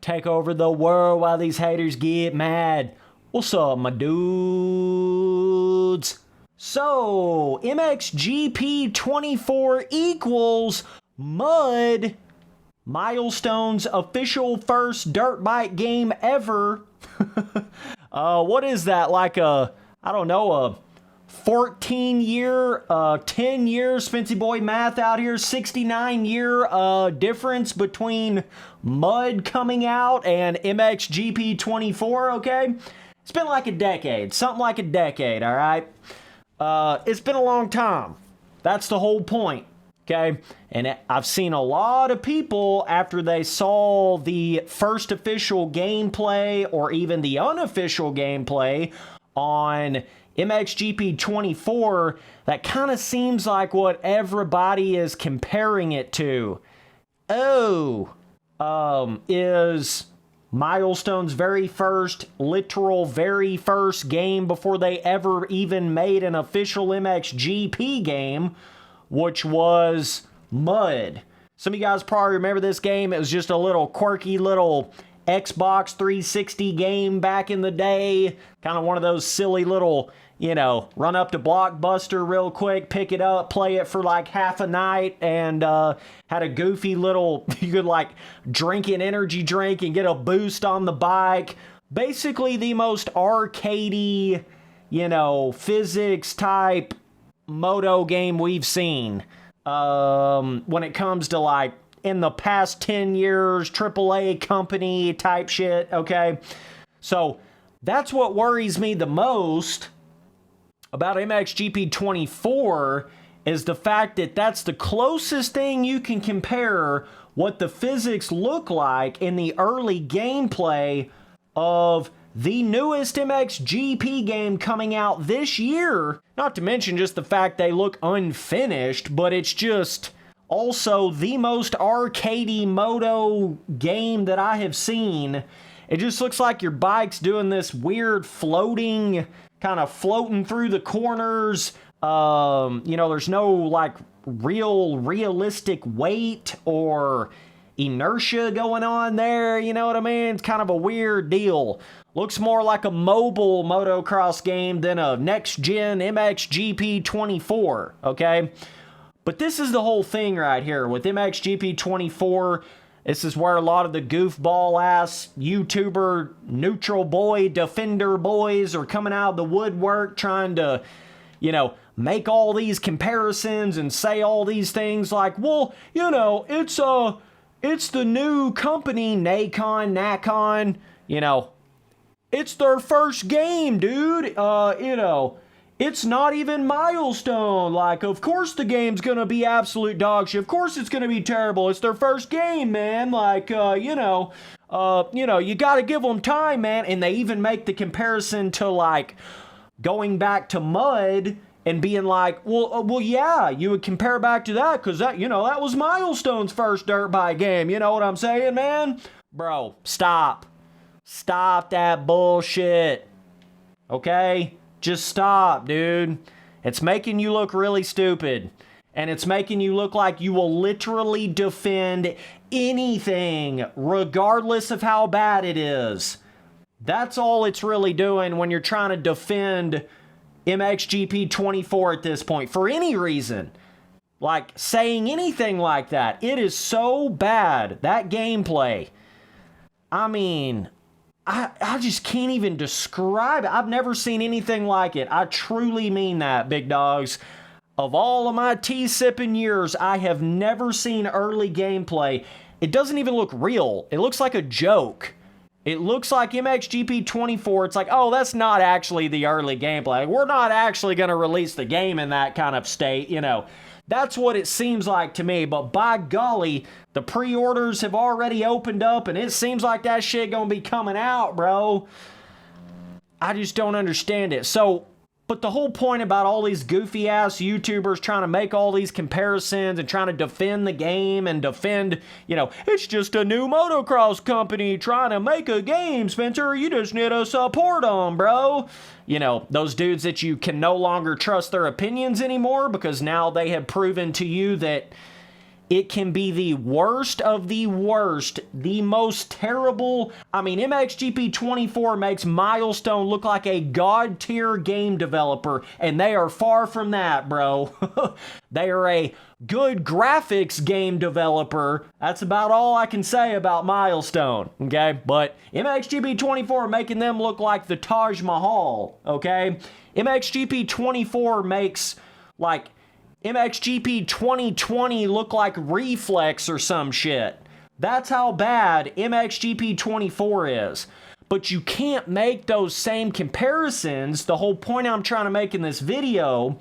take over the world while these haters get mad. What's up, my dudes? So, Mxgp 24 equals Mud, Milestone's official first dirt bike game ever. What is that, like a 14-year, 10-year, Spency Boy math out here, 69-year difference between Mud coming out and Mxgp 24, okay? It's been like a decade, something like a decade, all right? It's been a long time. That's the whole point, okay? And I've seen a lot of people, after they saw the first official gameplay or even the unofficial gameplay on Mxgp 24, that kind of seems like what everybody is comparing it to. Is Milestone's very first game before they ever even made an official Mxgp game, which was Mud. Some of you guys probably remember this game. It was just a little quirky little Xbox 360 game back in the day. Kind of one of those silly little, run up to Blockbuster real quick, pick it up, play it for like half a night, and had a goofy little, you could like drink an energy drink and get a boost on the bike. Basically the most arcadey, physics type moto game we've seen. When it comes to like in the past 10 years, AAA company type shit, okay? So that's what worries me the most about Mxgp 24 is the fact that that's the closest thing you can compare what the physics look like in the early gameplay of the newest Mxgp game coming out this year. Not to mention just the fact they look unfinished, but it's just also the most arcadey moto game that I have seen. It just looks like your bike's doing this weird floating, kind of floating through the corners. There's no like realistic weight or inertia going on there. You know what I mean? It's kind of a weird deal. Looks more like a mobile motocross game than a next-gen Mxgp 24, okay? But this is the whole thing right here with Mxgp 24. This is where a lot of the goofball-ass YouTuber, neutral boy, defender boys are coming out of the woodwork trying to, make all these comparisons and say all these things like, well, it's the new company, Nakon, it's their first game, dude. It's not even Milestone. Like, of course the game's gonna be absolute dog shit. Of course it's gonna be terrible. It's their first game, man. Like, you gotta give them time, man. And they even make the comparison to, like, going back to Mud and being like, well, yeah, you would compare back to that because that was Milestone's first dirt bike game. You know what I'm saying, man? Bro, stop. Stop that bullshit. Okay? Just stop, dude. It's making you look really stupid. And it's making you look like you will literally defend anything, regardless of how bad it is. That's all it's really doing when you're trying to defend Mxgp 24 at this point, for any reason. Like, saying anything like that. It is so bad, that gameplay. I mean, I just can't even describe it. I've never seen anything like it. I truly mean that, big dogs. Of all of my tea-sipping years, I have never seen early gameplay. It doesn't even look real. It looks like a joke. It looks like Mxgp 24. It's like, oh, that's not actually the early gameplay. We're not actually going to release the game in that kind of state, That's what it seems like to me, but by golly, the pre-orders have already opened up, and it seems like that shit gonna be coming out, bro. I just don't understand it. So, but the whole point about all these goofy-ass YouTubers trying to make all these comparisons and trying to defend the game and defend, it's just a new motocross company trying to make a game, Spencer. You just need to support them, bro. Those dudes that you can no longer trust their opinions anymore because now they have proven to you that it can be the worst of the worst, the most terrible. I mean, MXGP 24 makes Milestone look like a god-tier game developer, and they are far from that, bro. They are a good graphics game developer. That's about all I can say about Milestone, okay? But MXGP 24 making them look like the Taj Mahal, okay? MXGP 24 makes, like, MXGP 2020 look like Reflex or some shit. That's how bad MXGP 24 is. But you can't make those same comparisons. The whole point I'm trying to make in this video,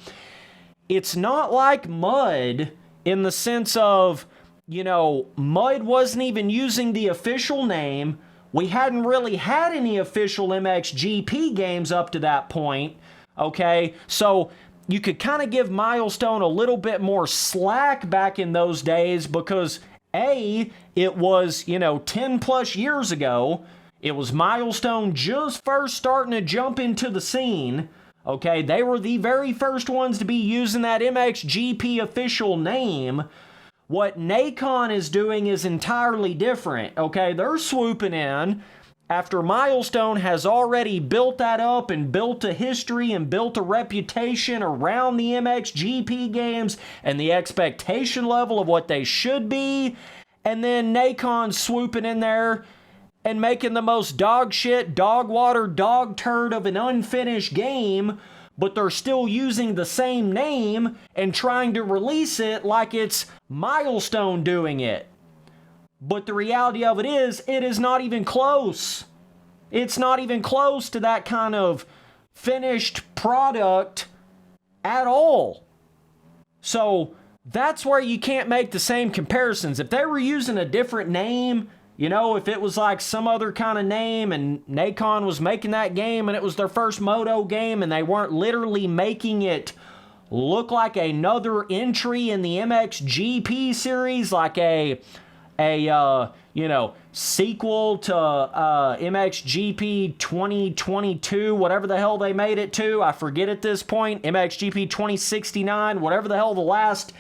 it's not like Mud in the sense of, you know, Mud wasn't even using the official name. We hadn't really had any official MXGP games up to that point, okay? So you could kind of give Milestone a little bit more slack back in those days because, A, it was, you know, 10 plus years ago. It was Milestone just first starting to jump into the scene. Okay, they were the very first ones to be using that MXGP official name. What Nacon is doing is entirely different. Okay, they're swooping in after Milestone has already built that up and built a history and built a reputation around the MXGP games and the expectation level of what they should be, and then Nacon swooping in there and making the most dog shit, dog water, dog turd of an unfinished game, but they're still using the same name and trying to release it like it's Milestone doing it. But the reality of it is not even close. It's not even close to that kind of finished product at all. So that's where you can't make the same comparisons. If they were using a different name, you know, if it was like some other kind of name and Nacon was making that game and it was their first moto game and they weren't literally making it look like another entry in the MXGP series, like a you know, sequel to MXGP 2022, whatever the hell they made it to, I forget at this point, MXGP 2069, whatever the hell the last,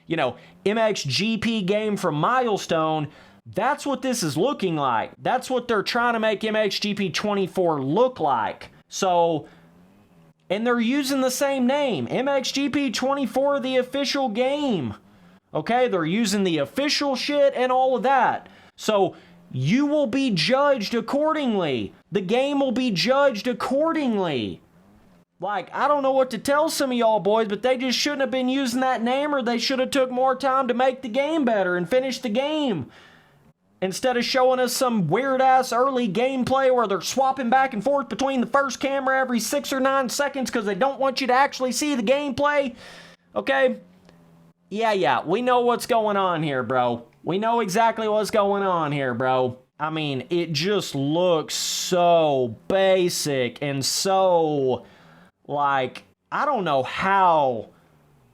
you know, MXGP game from Milestone, that's what this is looking like. That's what they're trying to make MXGP 24 look like. So, and they're using the same name, MXGP 24, the official game. Okay, they're using the official shit and all of that. So, you will be judged accordingly. The game will be judged accordingly. Like, I don't know what to tell some of y'all boys, but they just shouldn't have been using that name, or they should have took more time to make the game better and finish the game. Instead of showing us some weird-ass early gameplay where they're swapping back and forth between the first camera every 6 or 9 seconds because they don't want you to actually see the gameplay. Okay? Yeah, we know what's going on here, bro. We know exactly what's going on here, bro. I mean, it just looks so basic and so, like, I don't know how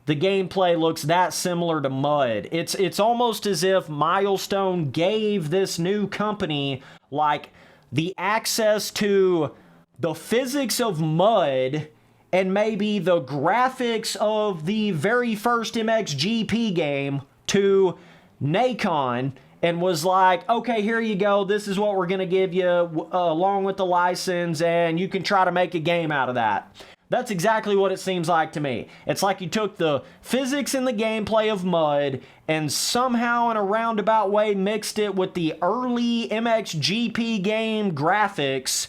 the gameplay looks that similar to Mud. It's almost as if Milestone gave this new company, like, the access to the physics of Mud and maybe the graphics of the very first MXGP game to Nacon, and was like, okay, here you go, this is what we're going to give you along with the license, and you can try to make a game out of that. That's exactly what it seems like to me. It's like you took the physics and the gameplay of Mud and somehow in a roundabout way mixed it with the early MXGP game graphics,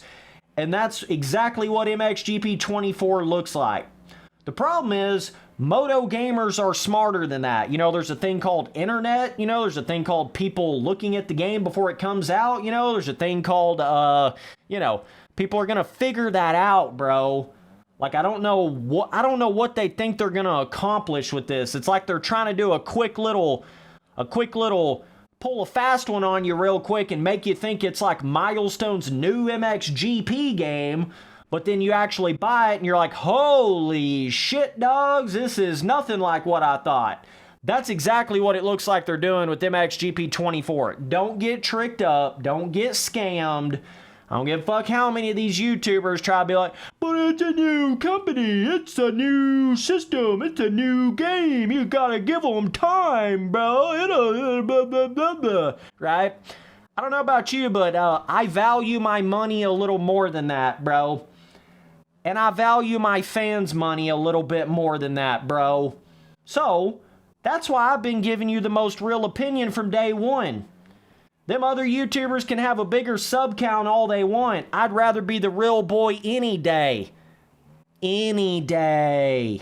and that's exactly what MXGP 24 looks like. The problem is, moto gamers are smarter than that. You know, there's a thing called internet. You know, there's a thing called people looking at the game before it comes out. You know, there's a thing called, you know, people are going to figure that out, bro. Like, I don't know what they think they're going to accomplish with this. It's like they're trying to do a quick little, pull a fast one on you real quick and make you think it's like Milestone's new MXGP game, but then you actually buy it and you're like, holy shit, dogs, this is nothing like what I thought. That's exactly what it looks like they're doing with MXGP 24. Don't get tricked up. Don't get scammed. I don't give a fuck how many of these YouTubers try to be like, but it's a new company, it's a new system, it's a new game, you gotta give them time, bro, blah, blah, blah, blah. Right? I don't know about you, but I value my money a little more than that, bro. And I value my fans' money a little bit more than that, bro. So, that's why I've been giving you the most real opinion from day one. Them other YouTubers can have a bigger sub count all they want. I'd rather be the real boy any day. Any day.